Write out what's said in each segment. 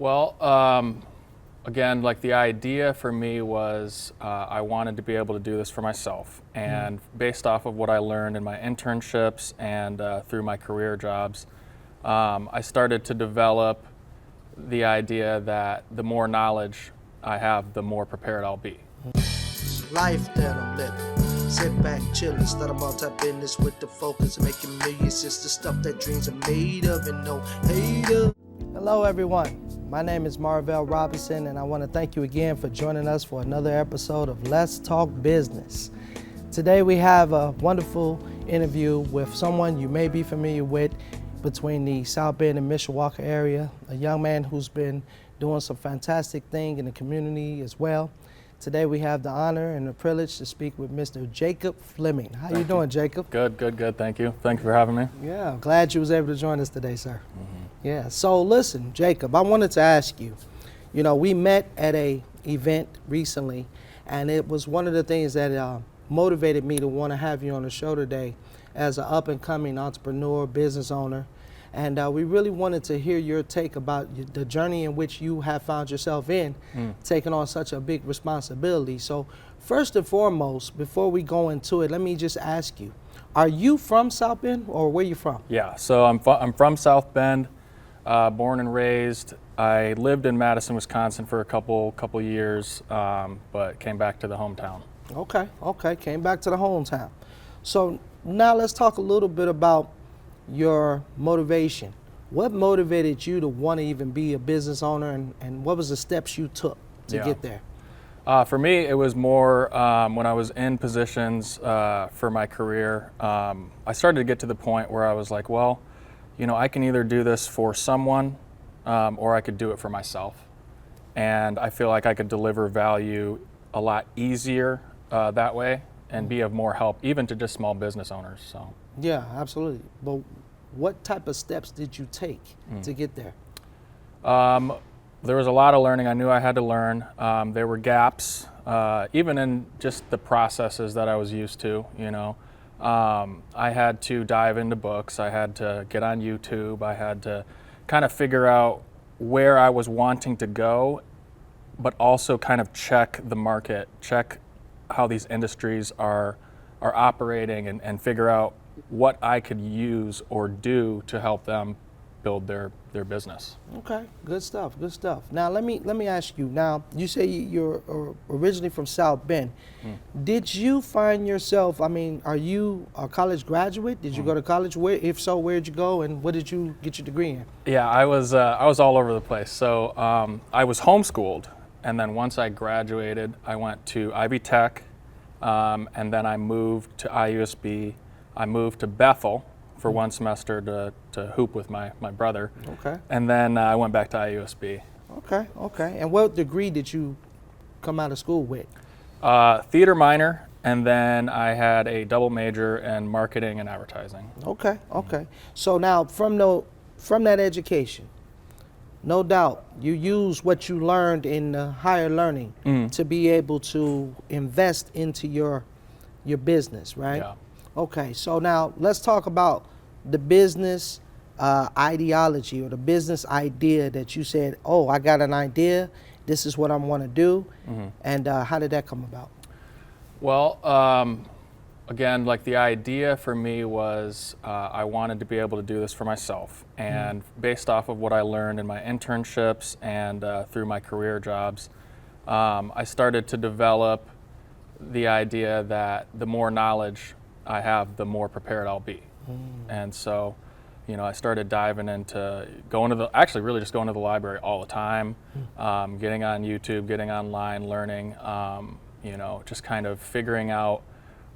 Well, again, like the idea for me was I wanted to be able to do this for myself. And based off of what I learned in my internships and through my career jobs, I started to develop the idea that the more knowledge I have, the more prepared I'll be. Life that I'm living. Sit back, chillin', start a multi-business with the focus of making millions. It's the stuff that dreams are made of and no hater. Hello everyone, my name is Marvell Robinson and I want to thank you again for joining us for another episode of Let's Talk Business. Today we have a wonderful interview with someone you may be familiar with between the South Bend and Mishawaka area, a young man who's been doing some fantastic thing in the community as well. Today we have the honor and the privilege to speak with Mr. Jacob Fleming. How you doing, Jacob? Good. Thank you. Thank you for having me. Yeah, I'm glad you was able to join us today, sir. Yeah, so listen, Jacob, I wanted to ask you, we met at a event recently, and it was one of the things that motivated me to want to have you on the show today as an up-and-coming entrepreneur, business owner. And we really wanted to hear your take about the journey in which you have found yourself in, taking on such a big responsibility. So first and foremost, before we go into it, let me just ask you, are you from South Bend or where you from? Yeah, so I'm from South Bend, born and raised. I lived in Madison, Wisconsin for a couple years, but came back to the hometown. Okay, came back to the hometown. So now let's talk a little bit about your motivation. What motivated you to want to even be a business owner, and what was the steps you took to get there? For me, it was more when I was in positions for my career. I started to get to the point where I was like, well, I can either do this for someone or I could do it for myself. And I feel like I could deliver value a lot easier that way and be of more help, even to just small business owners. So. Yeah, absolutely. But what type of steps did you take to get there? There was a lot of learning I knew I had to learn. There were gaps, even in just the processes that I was used to, I had to dive into books. I had to get on YouTube. I had to kind of figure out where I was wanting to go, but also kind of check the market, check how these industries are operating and figure out what I could use or do to help them build their business. Okay, good stuff. Now let me ask you. Now you say you're originally from South Bend. Did you find yourself? Are you a college graduate? Did you go to college? Where, if so, where'd you go, and what did you get your degree in? Yeah, I was all over the place. So I was homeschooled, and then once I graduated, I went to Ivy Tech, and then I moved to IUSB. I moved to Bethel for one semester to hoop with my brother. Okay. And then I went back to IUSB. Okay. And what degree did you come out of school with? Theater minor, and then I had a double major in marketing and advertising. Okay. So now from that education, no doubt you use what you learned in higher learning to be able to invest into your business, right? Yeah. Okay, so now let's talk about the business ideology or the business idea that you said, oh, I got an idea, this is what I want to do, and how did that come about? Well, again, like the idea for me was I wanted to be able to do this for myself. And based off of what I learned in my internships and through my career jobs, I started to develop the idea that the more knowledge I have, the more prepared I'll be. And so, I started diving into really just going to the library all the time, getting on YouTube, getting online, learning, just kind of figuring out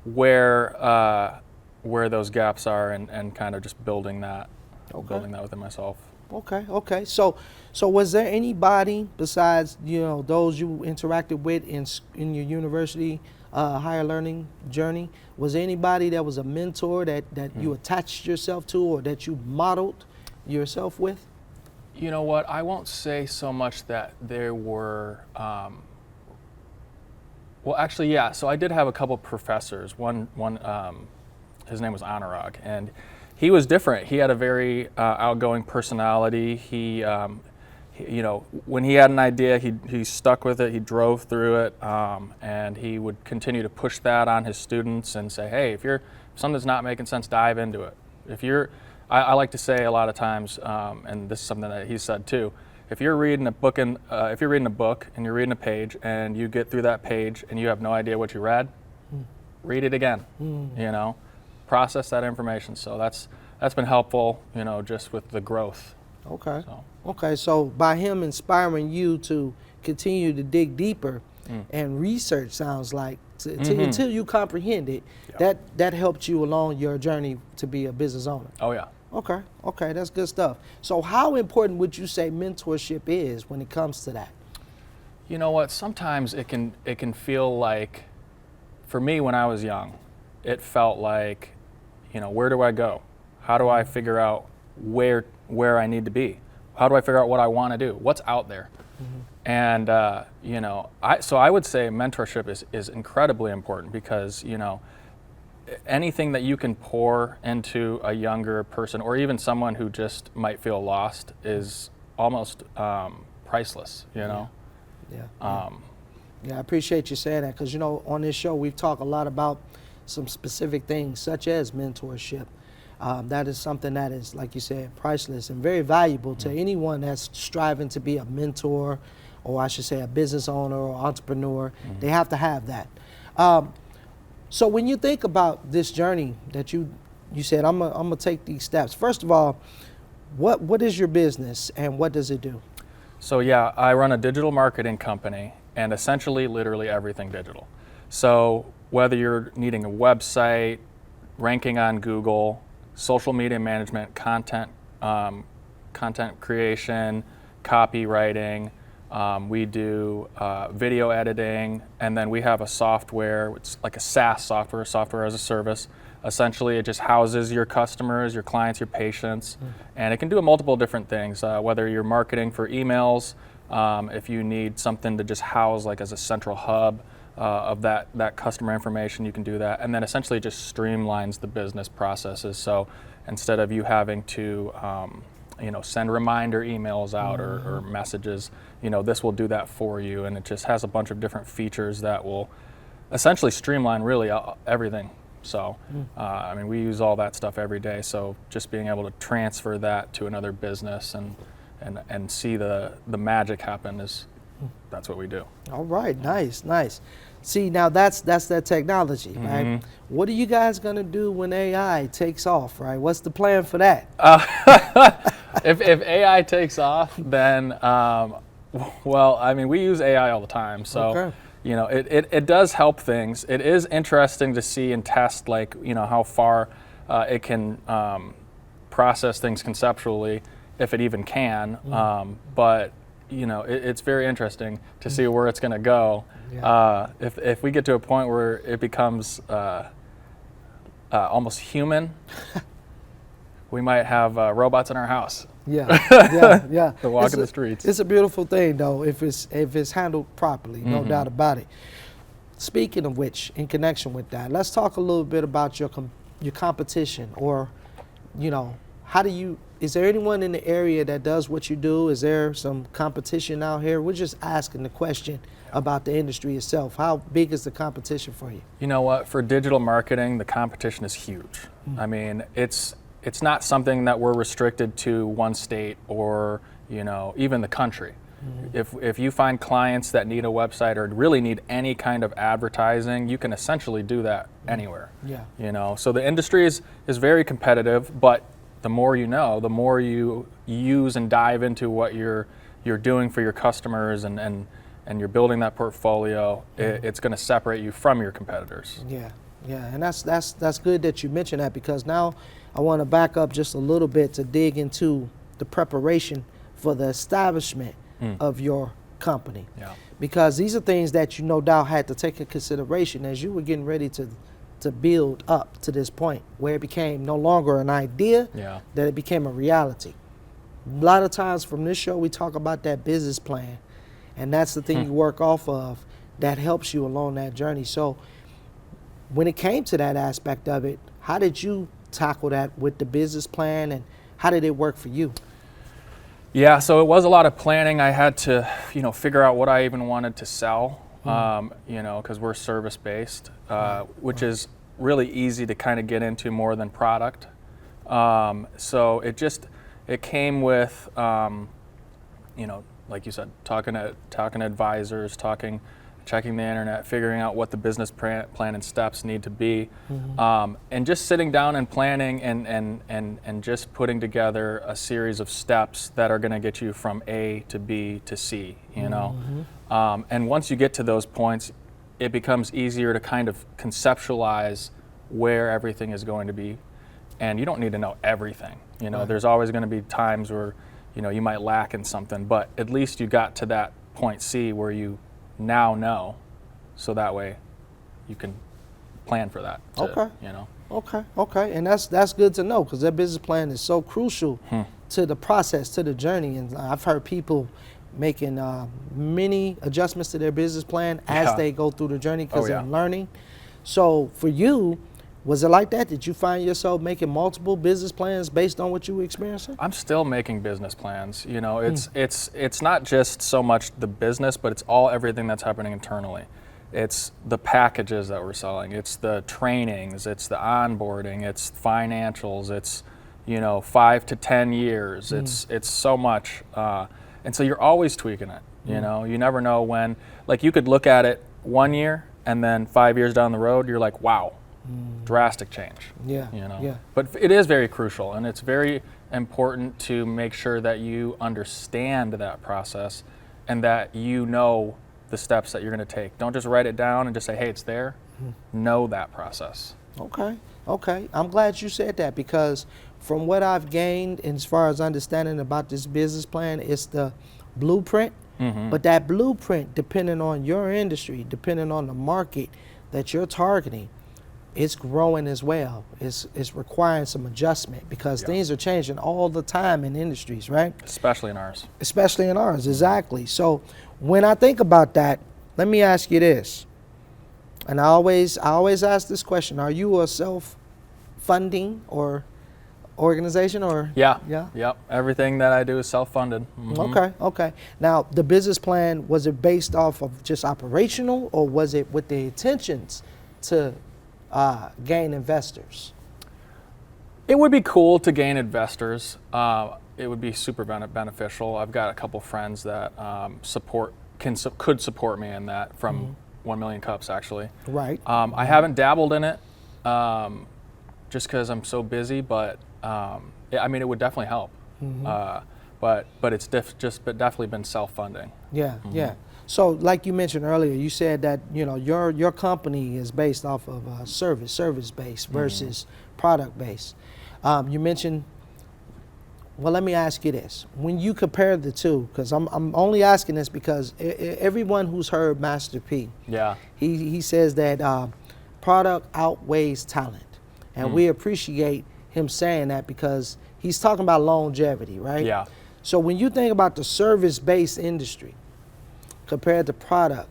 where those gaps are and kind of just building that within myself. Okay. So was there anybody besides, those you interacted with in your university higher learning journey? Was there anybody that was a mentor that you attached yourself to or that you modeled yourself with? You know what? I won't say so much that there were. Well, actually, yeah. So I did have a couple professors. One, his name was Anurag, and he was different. He had a very outgoing personality. He you know, when he had an idea, he stuck with it, he drove through it, and he would continue to push that on his students and say, hey, if something's not making sense, dive into it. I like to say a lot of times, and this is something that he said too, if you're reading a book and you're reading a page and you get through that page and you have no idea what you read, read it again, you know, process that information. So that's been helpful, you know, just with the growth. Okay. Okay, so by him inspiring you to continue to dig deeper and research, sounds like, until you comprehend it, that helped you along your journey to be a business owner. Oh yeah. Okay, that's good stuff. So how important would you say mentorship is when it comes to that? You know what, sometimes it can feel like, for me when I was young, it felt like, you know, where do I go? How do I figure out where I need to be? How do I figure out what I want to do? What's out there? And you know, so I would say mentorship is incredibly important, because, you know, anything that you can pour into a younger person, or even someone who just might feel lost, is almost priceless, you know? Yeah, I appreciate you saying that, because, you know, on this show we've talked a lot about some specific things such as mentorship. That is something that is, like you said, priceless and very valuable to anyone that's striving to be a mentor, or I should say a business owner or entrepreneur. They have to have that. So when you think about this journey that you said, I'm gonna take these steps. First of all, what is your business and what does it do? So yeah, I run a digital marketing company, and essentially literally everything digital. So whether you're needing a website, ranking on Google, social media management, content creation, copywriting, we do video editing, and then we have a software, it's like a SaaS software as a service. Essentially, it just houses your customers, your clients, your patients, and it can do multiple different things, whether you're marketing for emails, if you need something to just house like as a central hub of that customer information, you can do that. And then essentially it just streamlines the business processes. So instead of you having to you know, send reminder emails out or messages, you know, this will do that for you. And it just has a bunch of different features that will essentially streamline really everything. So, I mean, we use all that stuff every day. So just being able to transfer that to another business and see the magic happen that's what we do. All right, nice. See, now that's that technology, right? What are you guys gonna do when AI takes off, right? What's the plan for that? If AI takes off, then, well, I mean, we use AI all the time. So, you know, it does help things. It is interesting to see and test, like, you know, how far it can process things conceptually, if it even can. But, you know, it's very interesting to see where it's going to go. If we get to a point where it becomes almost human, we might have robots in our house. To walk in the streets. It's a beautiful thing, though, if it's handled properly, no doubt about it. Speaking of which, in connection with that, let's talk a little bit about your competition, or, you know, is there anyone in the area that does what you do? Is there some competition out here? We're just asking the question about the industry itself. How big is the competition for you? You know what, for digital marketing, the competition is huge. I mean, it's not something that we're restricted to one state or, you know, even the country. If you find clients that need a website or really need any kind of advertising, you can essentially do that anywhere. You know, so the industry is very competitive, but the more you know, the more you use and dive into what you're doing for your customers and you're building that portfolio, it's going to separate you from your competitors. Yeah, and that's good that you mentioned that, because now I want to back up just a little bit to dig into the preparation for the establishment of your company. Because these are things that you no doubt had to take into consideration as you were getting ready to build up to this point where it became no longer an idea, that it became a reality. A lot of times from this show we talk about that business plan, and that's the thing you work off of that helps you along that journey. So when it came to that aspect of it, how did you tackle that with the business plan, and how did it work for you? Yeah, so it was a lot of planning. I had to, figure out what I even wanted to sell, because we're service-based, which is really easy to kind of get into more than product. So it came with, like you said, talking to advisors, checking the internet, figuring out what the business plan and steps need to be, and just sitting down and planning and just putting together a series of steps that are going to get you from A to B to C, and once you get to those points, it becomes easier to kind of conceptualize where everything is going to be, and you don't need to know everything. There's always going to be times where you might lack in something, but at least you got to that point C where you now know, so that way you can plan for that. Okay, and that's good to know, because that business plan is so crucial to the process, to the journey. And I've heard people making many adjustments to their business plan as they go through the journey, because they're learning. So for you, was it like that? Did you find yourself making multiple business plans based on what you were experiencing? I'm still making business plans. It's not just so much the business, but it's everything that's happening internally. It's the packages that we're selling. It's the trainings. It's the onboarding. It's financials. It's 5 to 10 years. It's so much, and so you're always tweaking it. You never know when. Like, you could look at it 1 year, and then 5 years down the road, you're like, wow. Drastic change. But it is very crucial, and it's very important to make sure that you understand that process and that you know the steps that you're going to take. Don't just write it down and just say, hey, it's there. Know that process. Okay. I'm glad you said that, because from what I've gained as far as understanding about this business plan, it's the blueprint. But that blueprint, depending on your industry, depending on the market that you're targeting, it's growing as well. It's requiring some adjustment, because things are changing all the time in industries, right? Especially in ours. Exactly. So when I think about that, let me ask you this. And I always ask this question: are you a self-funding or organization, or? Yep. Everything that I do is self-funded. Okay. Now, the business plan, was it based off of just operational, or was it with the intentions to gain investors? It would be cool to gain investors. It would be super beneficial. I've got a couple friends that could support me in that from 1 Million Cups, actually. Right. I haven't dabbled in it just because I'm so busy, but it would definitely help. But it's definitely been self-funding. Yeah. So, like you mentioned earlier, you said that your company is based off of service-based versus product-based. You mentioned. Well, let me ask you this: when you compare the two, because I'm only asking this because everyone who's heard Master P, he says that product outweighs talent, and we appreciate him saying that, because he's talking about longevity, right? Yeah. So when you think about the service-based industry compared to product,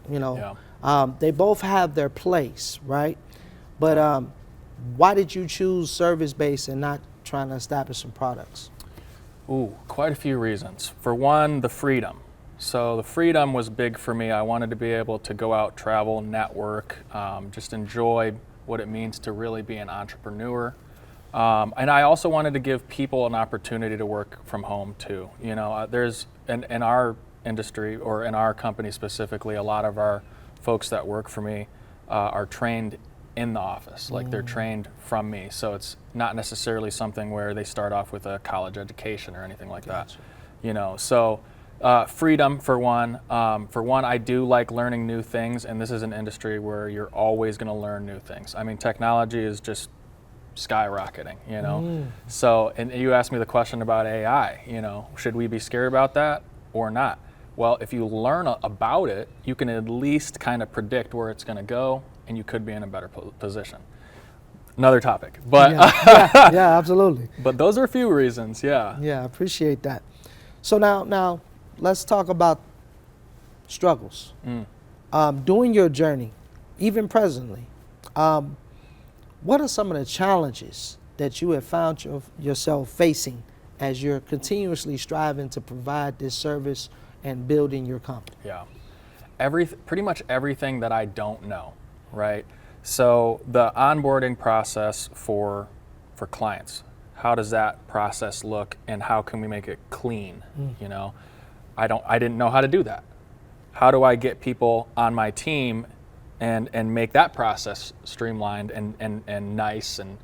they both have their place, right? But why did you choose service-based and not trying to establish some products? Quite a few reasons. For one, the freedom. So the freedom was big for me. I wanted to be able to go out, travel, network, just enjoy what it means to really be an entrepreneur. And I also wanted to give people an opportunity to work from home too. There's in our industry, or in our company specifically, a lot of our folks that work for me are trained in the office. Like, they're trained from me. So it's not necessarily something where they start off with a college education or anything like that. So freedom for one. I do like learning new things, and this is an industry where you're always going to learn new things. I mean, technology is just skyrocketing, So, and you asked me the question about AI, should we be scared about that or not? Well, if you learn about it, you can at least kind of predict where it's going to go, and you could be in a better position. Another topic, but yeah, absolutely. But those are a few reasons, Yeah, I appreciate that. So now let's talk about struggles. During your journey, even presently, what are some of the challenges that you have found yourself facing as you're continuously striving to provide this service and building your company? Yeah. Pretty much everything that I don't know, right? So the onboarding process for clients, how does that process look and how can we make it clean? You know, I didn't know how to do that. How do I get people on my team and make that process streamlined and nice and,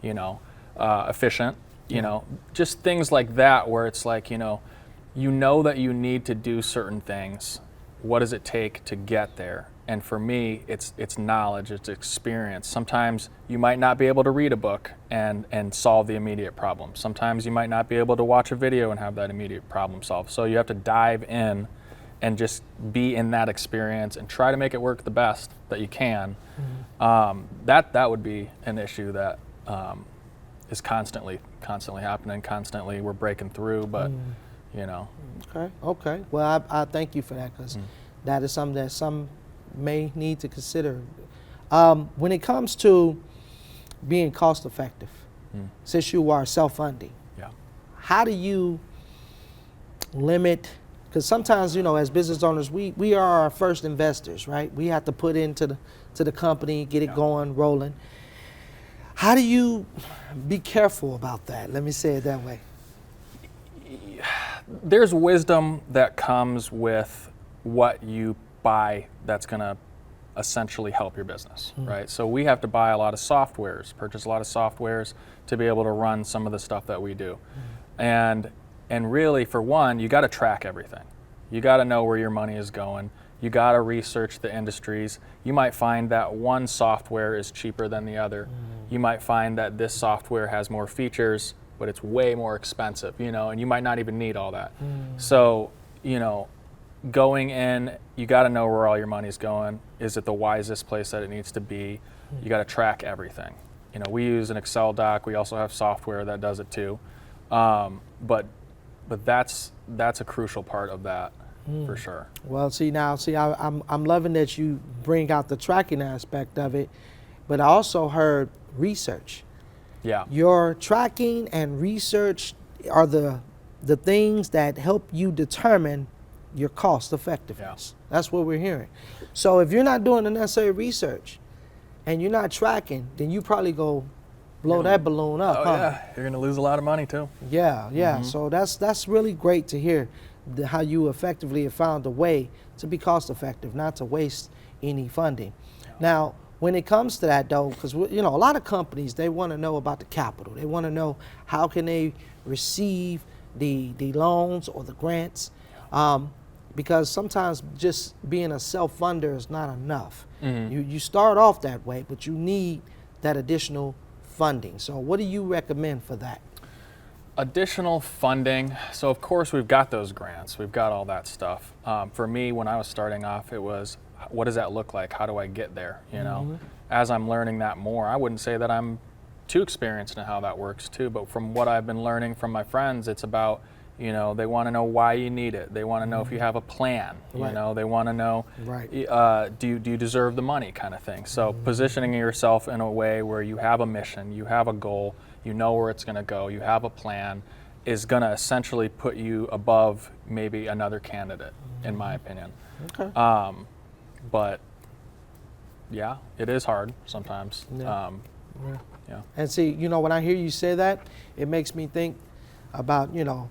you know, efficient? You know, just things like that where it's like, you know that you need to do certain things. What does it take to get there? And for me, it's knowledge, it's experience. Sometimes you might not be able to read a book and solve the immediate problem. Sometimes you might not be able to watch a video and have that immediate problem solved. So you have to dive in and just be in that experience and try to make it work the best that you can. That would be an issue that is constantly happening, constantly we're breaking through, but you know. Okay. Well, I thank you for that, because that is something that some may need to consider. When it comes to being cost effective, since you are self-funding, how do you limit, because sometimes, you know, as business owners, we are our first investors, right? We have to put into the company, get it going, rolling. How do you be careful about that? Let me say it that way. There's wisdom that comes with what you buy that's going to essentially help your business, right? So we have to buy a lot of softwares, purchase a lot of softwares to be able to run some of the stuff that we do. And really, for one, you got to track everything. You got to know where your money is going. You got to research the industries. You might find that one software is cheaper than the other. You might find that this software has more features, but it's way more expensive, you know, and you might not even need all that. So, you know, going in, you got to know where all your money's going. Is it the wisest place that it needs to be? You got to track everything. You know, we use an Excel doc. We also have software that does it too. But that's a crucial part of that. For sure. Well, I'm loving that you bring out the tracking aspect of it, but I also heard research. Yeah. Your tracking and research are the things that help you determine your cost effectiveness. That's what we're hearing. So if you're not doing the necessary research and you're not tracking, then you probably go blow that balloon up. Yeah, you're gonna lose a lot of money too. Yeah. So that's really great to hear. How you effectively have found a way to be cost effective, not to waste any funding. Now, when it comes to that though, because you know, a lot of companies, they want to know about the capital. They want to know how can they receive the loans or the grants, because sometimes just being a self-funder is not enough. You start off that way, but you need that additional funding. So what do you recommend for that? Additional funding. So of course we've got those grants. We've got all that stuff. For me, when I was starting off, it was, what does that look like? How do I get there? You know, as I'm learning that more, I wouldn't say that I'm too experienced in how that works too, but from what I've been learning from my friends, it's about, you know, they want to know why you need it. They want to know if you have a plan. You know, they want to know, do you deserve the money, kind of thing. So positioning yourself in a way where you have a mission, you have a goal, you know where it's going to go, you have a plan, is going to essentially put you above maybe another candidate, in my opinion. But yeah, it is hard sometimes. And see, you know, when I hear you say that, it makes me think about, you know,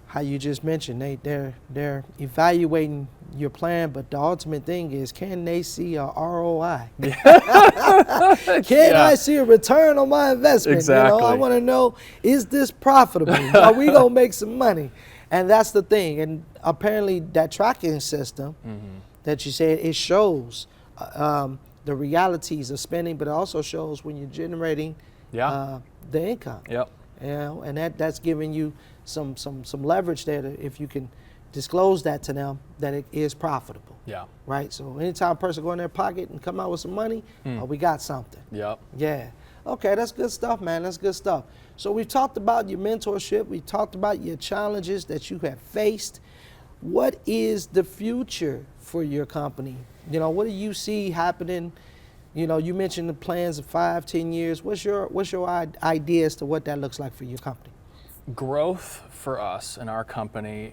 how you just mentioned, they're evaluating your plan, but the ultimate thing is, can they see a ROI? Can I see a return on my investment? Exactly. You know, I want to know, is this profitable? Are we gonna make some money? And that's the thing. And apparently, that tracking system that you said, it shows the realities of spending, but it also shows when you're generating the income. You know, and that's giving you some leverage there to, if you can disclose that to them, that it is profitable. Right? So anytime a person go in their pocket and come out with some money, we got something. Yeah. Okay, that's good stuff, man. That's good stuff. So we've talked about your mentorship. We talked about your challenges that you have faced. What is the future for your company? You know, what do you see happening? You know, you mentioned the plans of 5, 10 years. What's your idea as to what that looks like for your company? Growth for us in our company,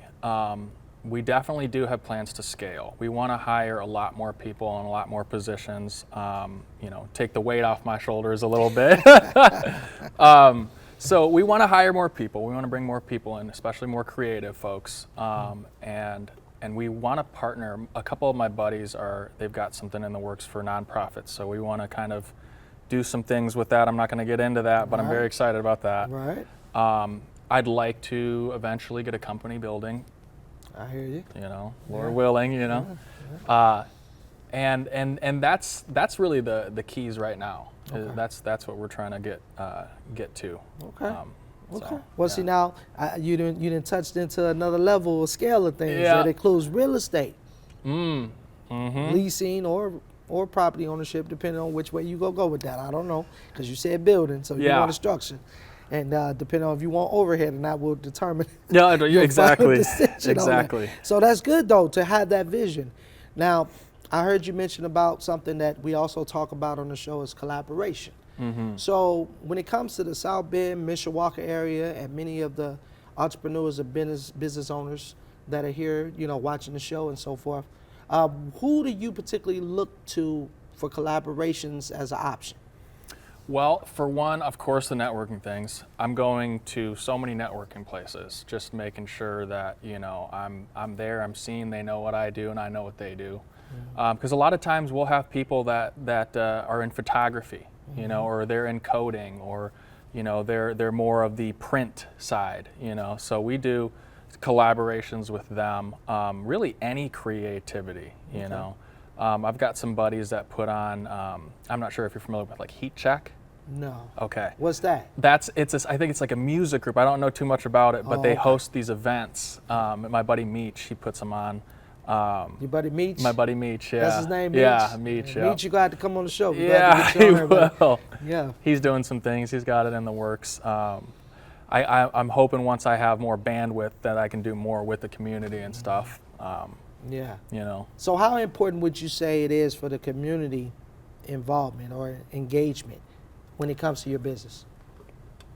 we definitely do have plans to scale. We want to hire a lot more people in a lot more positions, take the weight off my shoulders a little bit. So we want to hire more people. We want to bring more people in, especially more creative folks. And we want to partner. A couple of my buddies they've got something in the works for nonprofits. So we want to kind of do some things with that. I'm not going to get into that, but I'm very excited about that. Right. I'd like to eventually get a company building. I hear you. Lord willing, and that's really the keys right now. Okay. That's what we're trying to get to. Okay. Okay. So, Well, see now, you didn't touched into another level or scale of things Yeah. that includes real estate, Mm-hmm. leasing, or property ownership, depending on which way you go with that. I don't know, because you said building, so you Yeah. want a structure. And depending on if you want overhead, and that will determine Yeah, your exactly. final decision on that. Exactly. So that's good, though, to have that vision. Now, I heard you mention about something that we also talk about on the show is collaboration. Mm-hmm. So when it comes to the South Bend, Mishawaka area, and many of the entrepreneurs and business owners that are here, watching the show and so forth, who do you particularly look to for collaborations as an option? Well, for one, of course, the networking things. I'm going to so many networking places, just making sure that I'm there, I'm seen, they know what I do, and I know what they do. Because a lot of times we'll have people that are in photography, or they're in coding, or they're more of the print side. So we do collaborations with them. Really, any creativity. I've got some buddies that put on. I'm not sure if you're familiar with like Heat Check. No. Okay. What's that? I think it's like a music group. I don't know too much about it, but they okay. host these events. My buddy Meech, he puts them on. Your buddy Meech? My buddy Meech, yeah. That's his name, Meech? Yeah, Meech, yeah. Meech, you got to come on the show. We Yeah, got to he get you on here, will. Yeah. He's doing some things. He's got it in the works. I'm hoping once I have more bandwidth that I can do more with the community and stuff. Yeah. You So how important would you say it is for the community involvement or engagement when it comes to your business?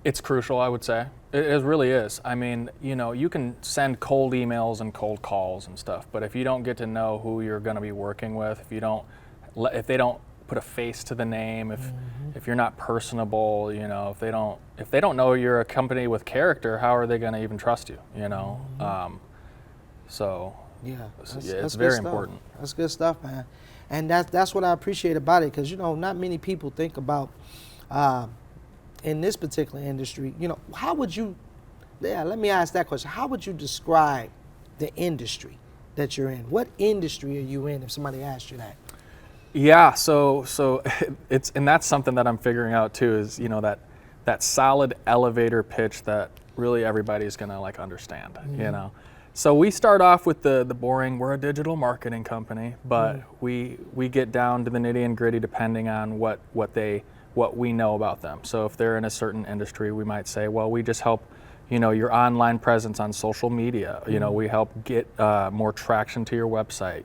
It's crucial, I would say. It really is. I mean, you can send cold emails and cold calls and stuff, but if you don't get to know who you're going to be working with, if they don't put a face to the name, if you're not personable, if they don't know you're a company with character, how are they going to even trust you? So Yeah, it's very important. That's good stuff, man. And that's what I appreciate about it, because not many people think about in this particular industry. How would you? Yeah, let me ask that question. How would you describe the industry that you're in? What industry are you in? If somebody asked you that. Yeah, so and that's something that I'm figuring out too. Is that solid elevator pitch that really everybody's gonna understand. Mm-hmm. So we start off with the boring, we're a digital marketing company, but we get down to the nitty and gritty depending on what we know about them. So if they're in a certain industry, we might say, well, we just help, your online presence on social media. We help get more traction to your website.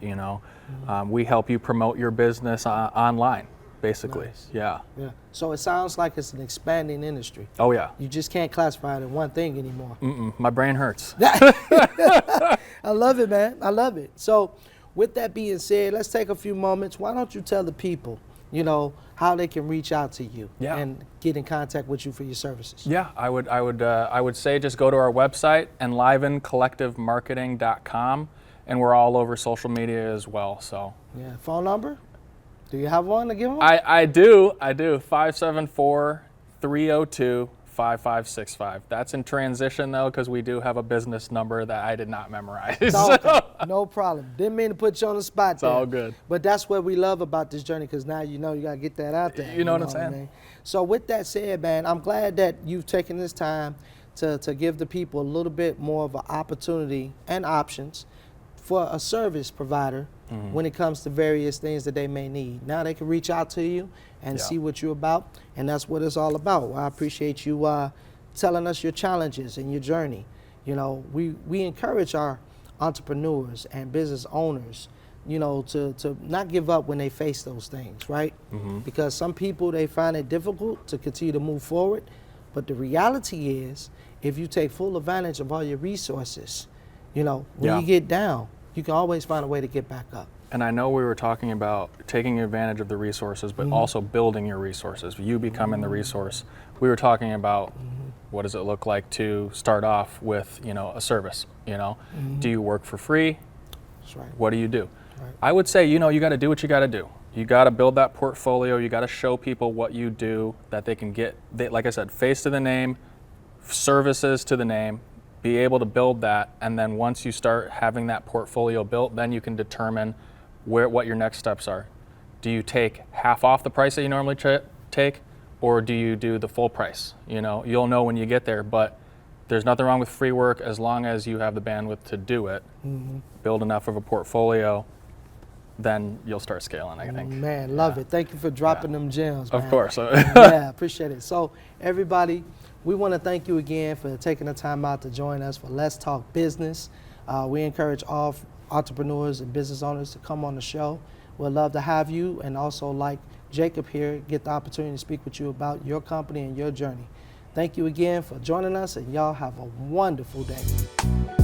We help you promote your business online, basically. Nice. Yeah. Yeah. So it sounds like it's an expanding industry. Oh yeah. You just can't classify it in one thing anymore. My brain hurts. I love it, man. I love it. So with that being said, let's take a few moments. Why don't you tell the people, how they can reach out to you and get in contact with you for your services? Yeah, I would say just go to our website, enlivencollectivemarketing.com, and we're all over social media as well. So. Yeah. Phone number? Do you have one to give them? I do. 574-302-5565. That's in transition though, because we do have a business number that I did not memorize. Okay. No problem. Didn't mean to put you on the spot. It's all good. But that's what we love about this journey, because now you got to get that out there. You know what I'm saying? I mean? So with that said, man, I'm glad that you've taken this time to give the people a little bit more of an opportunity and options for a service provider when it comes to various things that they may need. Now they can reach out to you and see what you're about, and that's what it's all about. Well, I appreciate you telling us your challenges and your journey. We encourage our entrepreneurs and business owners, to not give up when they face those things, right? Because some people, they find it difficult to continue to move forward, But the reality is, if you take full advantage of all your resources, you know, when you get down, you can always find a way to get back up. And I know we were talking about taking advantage of the resources, but also building your resources, you becoming the resource. We were talking about what does it look like to start off with, you know, a service, you know? Do you work for free? That's right. What do you do? Right. I would say, you know, you got to do what you got to do. You got to build that portfolio. You got to show people what you do, that they can get, like I said, face to the name, services to the name, be able to build that. And then once you start having that portfolio built, then you can determine what your next steps are. Do you take half off the price that you normally take, or do you do the full price? You know, you'll know when you get there, but there's nothing wrong with free work as long as you have the bandwidth to do it. Build enough of a portfolio, then you'll start scaling, I think. Man, love it. Thank you for dropping them gems, man. Of course. Yeah, appreciate it. So everybody, we want to thank you again for taking the time out to join us for Let's Talk Business. We encourage all entrepreneurs and business owners to come on the show. We'd love to have you, and also, like Jacob here, get the opportunity to speak with you about your company and your journey. Thank you again for joining us, and y'all have a wonderful day.